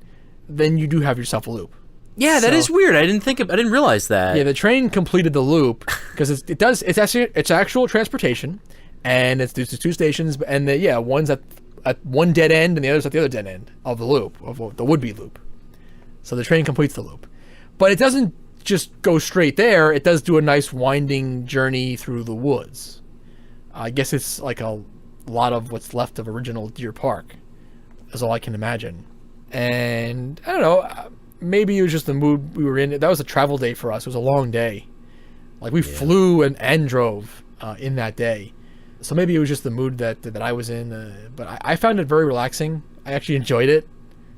then you do have yourself a loop. Yeah, that is weird. I didn't realize that. Yeah, the train completed the loop because it's actual transportation, and there's two stations, and one's at one dead end and the other's at the other dead end of the loop, of the would-be loop. So the train completes the loop, but it doesn't just go straight there. It does do a nice winding journey through the woods. I guess it's like a lot of what's left of original Deer Park, is all I can imagine. And I don't know. Maybe it was just the mood we were in. That was a travel day for us. It was a long day. Like we flew and drove in that day. So maybe it was just the mood that I was in. But I found it very relaxing. I actually enjoyed it.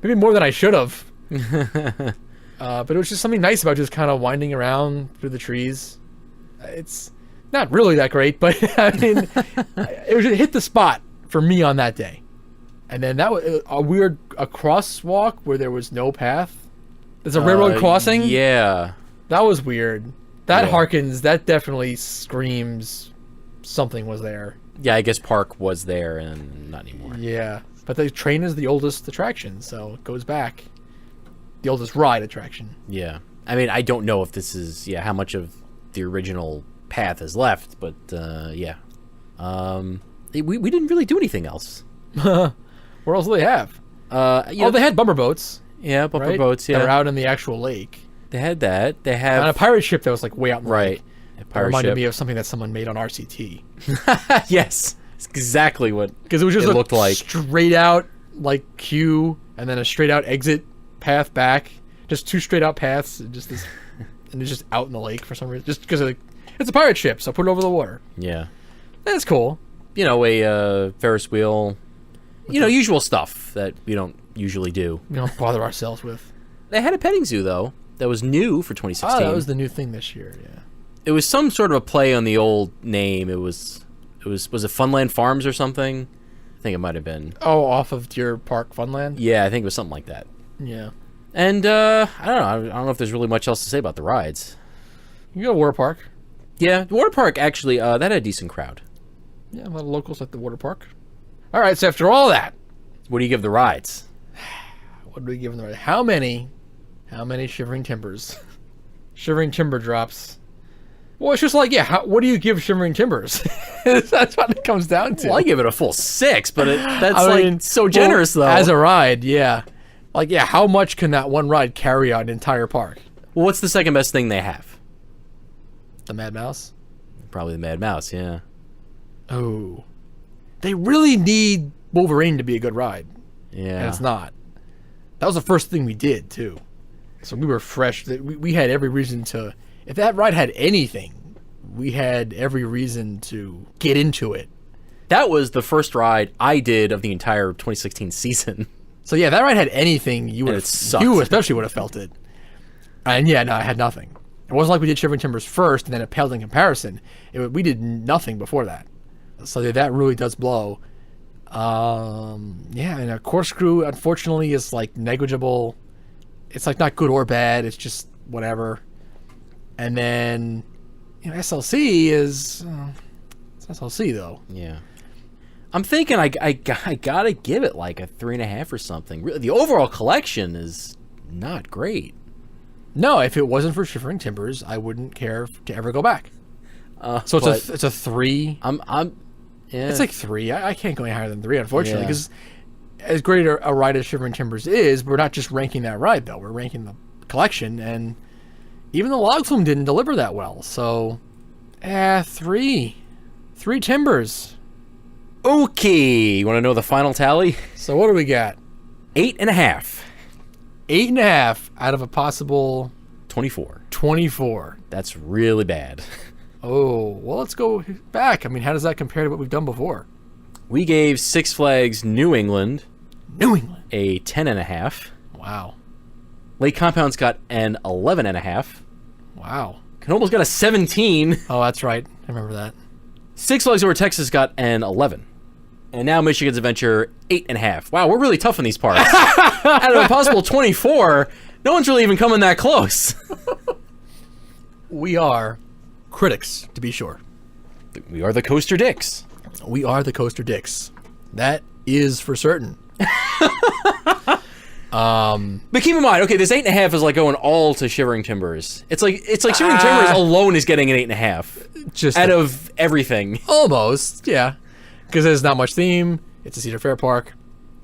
Maybe more than I should have. But it was just something nice about just kind of winding around through the trees. It's not really that great, but I mean, it hit the spot for me on that day. And then that was a crosswalk where there was no path. There's a railroad crossing. Yeah. That was weird. That definitely screams something was there. Yeah, I guess Park was there and not anymore. Yeah. But the train is the oldest attraction, so it goes back. The oldest ride attraction. Yeah. I mean, I don't know if this is, how much of the original path is left, but, yeah. We didn't really do anything else. What else do they have? They had bumper boats. Yeah, bumper right? boats, yeah. That are out in the actual lake. They had that. They have... On a pirate ship that was like way out in the right. lake. A That pirate reminded ship. me of something that someone made on RCT. Yes. It's exactly what Because it was just it looked like. Straight out like queue and then a straight out exit path back. Just two straight out paths. And just this, and it's just out in the lake for some reason. Just because it's a pirate ship, so put it over the water. Yeah. That's cool. A Ferris wheel. Usual stuff that we don't usually do. We don't bother ourselves with. They had a petting zoo, though, that was new for 2016. Oh, that was the new thing this year, yeah. It was some sort of a play on the old name. Was it Funland Farms or something? I think it might have been. Oh, off of Deer Park Funland? Yeah, I think it was something like that. Yeah. And, I don't know if there's really much else to say about the rides. You can go to Water Park. Yeah, the water park, actually, that had a decent crowd. Yeah, a lot of locals like the water park. All right, so after all that, What do you give the rides? what do we give them the ride? How many Shivering Timbers? Shivering Timber drops. Well, it's just like, what do you give Shivering Timbers? That's what it comes down to. Well, I give it a full 6, but that's so generous, though. As a ride, yeah. Like, how much can that one ride carry on an entire park? Well, what's the second best thing they have? The Mad Mouse? Probably the Mad Mouse, yeah. Oh. They really need Wolverine to be a good ride. Yeah. And it's not. That was the first thing we did, too. So we were fresh. We had every reason to... If that ride had anything, we had every reason to get into it. That was the first ride I did of the entire 2016 season. So yeah, if that ride had anything, you especially would have felt it. And I had nothing. It wasn't like we did Shivering Timbers first and then it paled in comparison. We did nothing before that. So that really does blow. And a corkscrew, unfortunately, is like negligible. It's like not good or bad. It's just whatever. And then, SLC is it's SLC though. Yeah. I'm thinking I gotta give it like a 3.5 or something. Really, the overall collection is not great. No, if it wasn't for Shivering Timbers, I wouldn't care to ever go back. So but it's a 3. Yeah. It's like 3. I can't go any higher than 3, unfortunately, Yeah. because as great a ride as Shivering Timbers is, we're not just ranking that ride, though. We're ranking the collection, and even the log flume didn't deliver that well. So, 3. 3 Timbers. Okay. You want to know the final tally? So what do we got? 8.5. 8.5 out of a possible 24. 24. That's really bad. Oh, well, let's go back. I mean, how does that compare to what we've done before? We gave Six Flags New England New England. a 10.5. Wow. Lake Compounds got an 11.5. Wow. Knoebels got a 17. Oh, that's right. I remember that. Six Flags Over Texas got an 11. And now Michigan's Adventure, 8.5. Wow, we're really tough in these parts. Out of a possible 24, no one's really even coming that close. We are critics, to be sure. We are the Coaster Dicks. We are the Coaster Dicks. That is for certain. But keep in mind, okay, this 8.5 is like going all to Shivering Timbers. It's like Shivering Timbers alone is getting an 8.5 Just out of everything. almost, yeah. Because there's not much theme. It's a Cedar Fair park.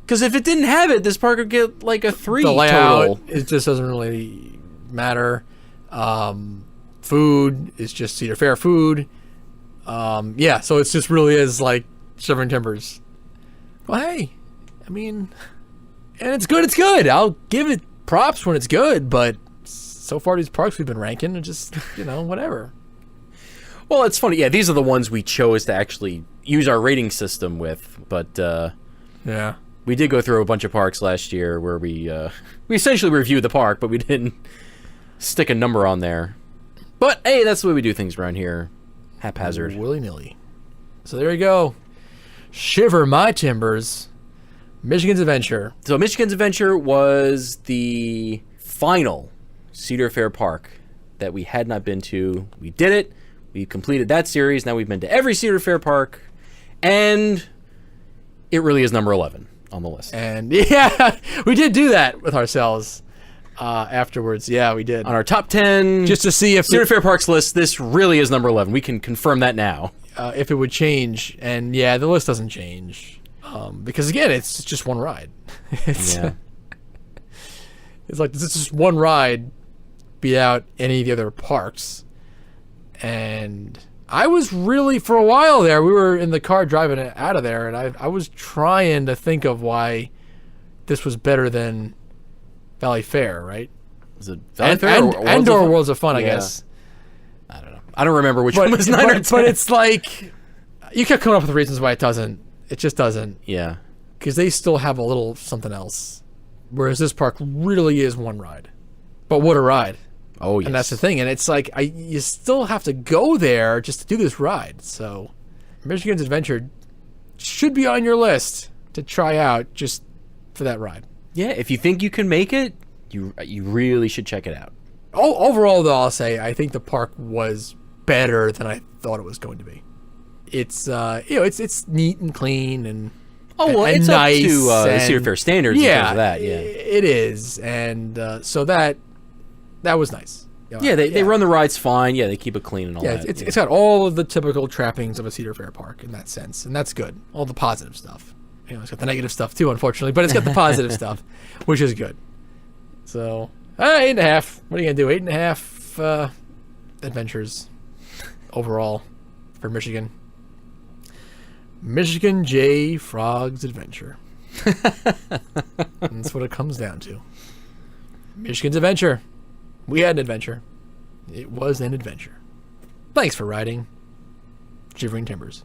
Because if it didn't have it, this park would get like a 3 The layout, total. it just doesn't really matter. Food is just Cedar Fair food. Yeah, so it just really is like Shivering Timbers. Well, hey, I mean, and it's good. It's good. I'll give it props when it's good, but so far these parks we've been ranking are just, whatever. Well, it's funny. Yeah, these are the ones we chose to actually use our rating system with. But Yeah. we did go through a bunch of parks last year where we essentially reviewed the park, but we didn't stick a number on there. But hey, that's the way we do things around here. Haphazard. Willy-nilly. So there you go. Shiver my timbers. Michigan's Adventure. So Michigan's Adventure was the final Cedar Fair park that we had not been to. We did it. We completed that series. Now we've been to every Cedar Fair park. And it really is number 11 on the list. And yeah, we did do that with ourselves afterwards. Yeah, we did. On our top 10 Just to see if Cedar Fair parks list, this really is number 11. We can confirm that now. if it would change. And yeah, the list doesn't change. Because again, it's just one ride. It's, Yeah. it's like, this is just one ride beat out any of the other parks. And I was really, for a while there, we were in the car driving out of there, and I was trying to think of why this was better than Valley Fair, right? Is it Valley And, Fair and, or and or Fun? Worlds of Fun, I Yeah. guess. I don't know. I don't remember which But, one was 9 or 10. but it's like, you kept coming up with reasons why it doesn't. It just doesn't. Yeah. Because they still have a little something else. Whereas this park really is one ride. But what a ride. Oh, yes. And that's the thing. And it's like, you still have to go there just to do this ride. So, Michigan's Adventure should be on your list to try out just for that ride. Yeah, if you think you can make it, you really should check it out. Overall, though, I'll say I think the park was better than I thought it was going to be. It's it's neat and clean and and it's nice up to and, Cedar Fair standards in terms of that. Yeah, it is, and so that was nice. yeah, they run the rides fine. Yeah, they keep it clean and all Yeah, that. it's got all of the typical trappings of a Cedar Fair park in that sense, and that's good. All the positive stuff. It's got the negative stuff too, unfortunately, but it's got the positive stuff, which is good. So 8.5. What are you gonna do? 8.5 adventures overall for Michigan. Michigan J. Frog's Adventure. That's what it comes down to. Michigan's Adventure. We had an adventure. It was an adventure. Thanks for riding Shivering Timbers.